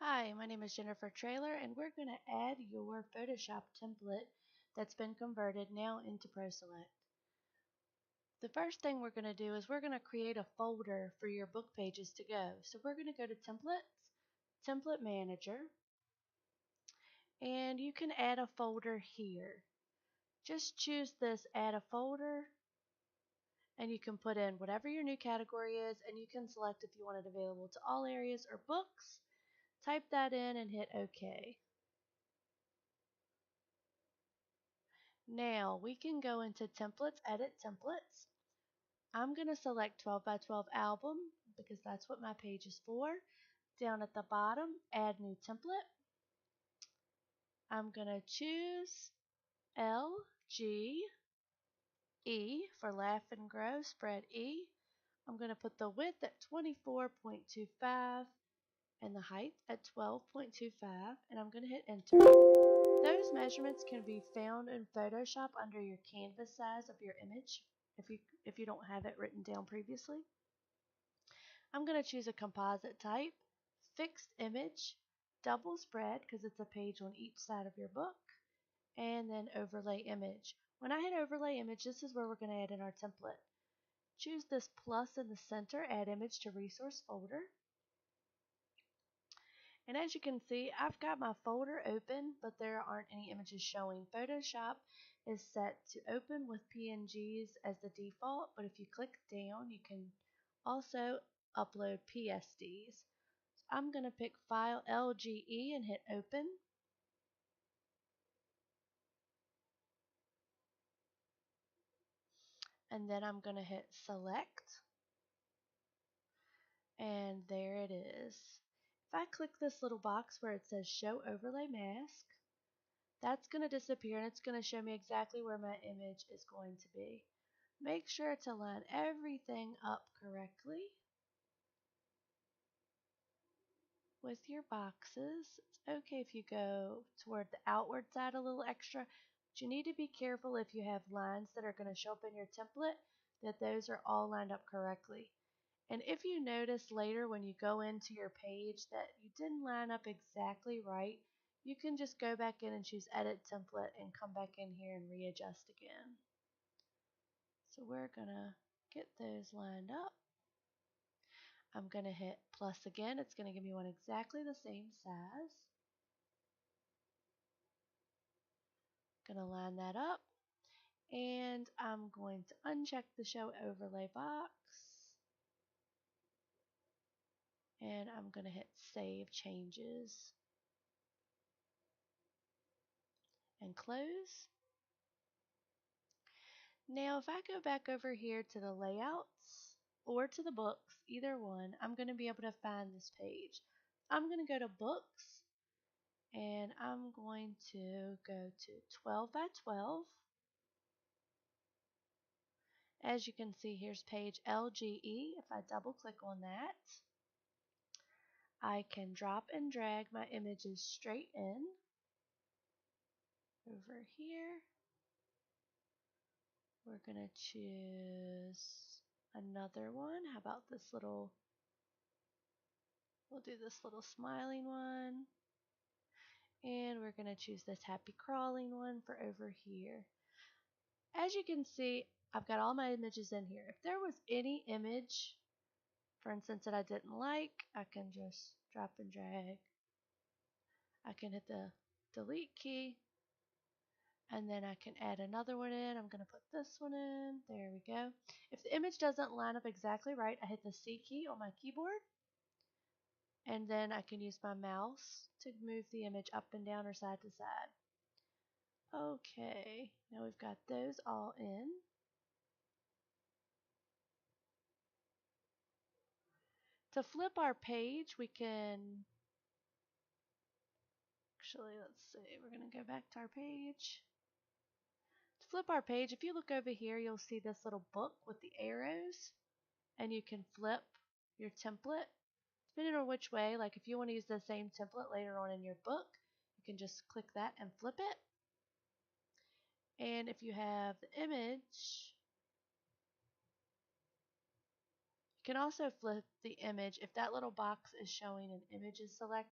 Hi, my name is Jennifer Trailer, and we're going to add your Photoshop template that's been converted now into Proselect. The first thing we're going to do is we're going to create a folder for your book pages to go. So we're going to go to Templates, Template Manager, and you can add a folder here. Just choose this Add a Folder, and you can put in whatever your new category is, and you can select if you want it available to all areas or books. Type that in and hit OK. Now we can go into Templates, Edit Templates. I'm going to select 12 by 12 album because that's what my page is for. Down at the bottom, Add New Template. I'm going to choose LGE for Laugh and Grow, Spread E. I'm going to put the width at 24.25 and the height at 12.25, and I'm going to hit Enter. Those measurements can be found in Photoshop under your canvas size of your image if you don't have it written down previously. I'm going to choose a composite type, fixed image, double spread because it's a page on each side of your book, and then overlay image. When I hit overlay image, this is where we're going to add in our template. Choose this plus in the center, add image to resource folder. And as you can see, I've got my folder open, but there aren't any images showing. Photoshop is set to open with PNGs as the default, but if you click down, you can also upload PSDs. So I'm going to pick File LGE and hit Open. And then I'm going to hit Select. And there it is. If I click this little box where it says Show Overlay Mask, that's going to disappear and it's going to show me exactly where my image is going to be. Make sure to line everything up correctly with your boxes. It's okay if you go toward the outward side a little extra, but you need to be careful if you have lines that are going to show up in your template that those are all lined up correctly. And if you notice later when you go into your page that you didn't line up exactly right, you can just go back in and choose Edit Template and come back in here and readjust again. So we're going to get those lined up. I'm going to hit plus again. It's going to give me one exactly the same size. Going to line that up. And I'm going to uncheck the Show Overlay box. And I'm going to hit Save Changes. And close. Now if I go back over here to the layouts or to the books, either one, I'm going to be able to find this page. I'm going to go to books and I'm going to go to 12 by 12. As you can see, here's page LGE. If I double click on that, I can drop and drag my images straight in over here. We're going to choose another one. How about this little, we'll do this little smiling one. And we're going to choose this happy crawling one for over here. As you can see, I've got all my images in here. If there was any image, for instance, that I didn't like, I can just drop and drag. I can hit the delete key, and then I can add another one in. I'm going to put this one in. There we go. If the image doesn't line up exactly right, I hit the C key on my keyboard, and then I can use my mouse to move the image up and down or side to side. Okay, now we've got those all in. To flip our page, we can, actually, let's see, we're going to go back to our page. To flip our page, if you look over here, you'll see this little book with the arrows, and you can flip your template depending on which way. Like if you want to use the same template later on in your book, you can just click that and flip it. And if you have the image, you can also flip the image if that little box is showing an image is selected.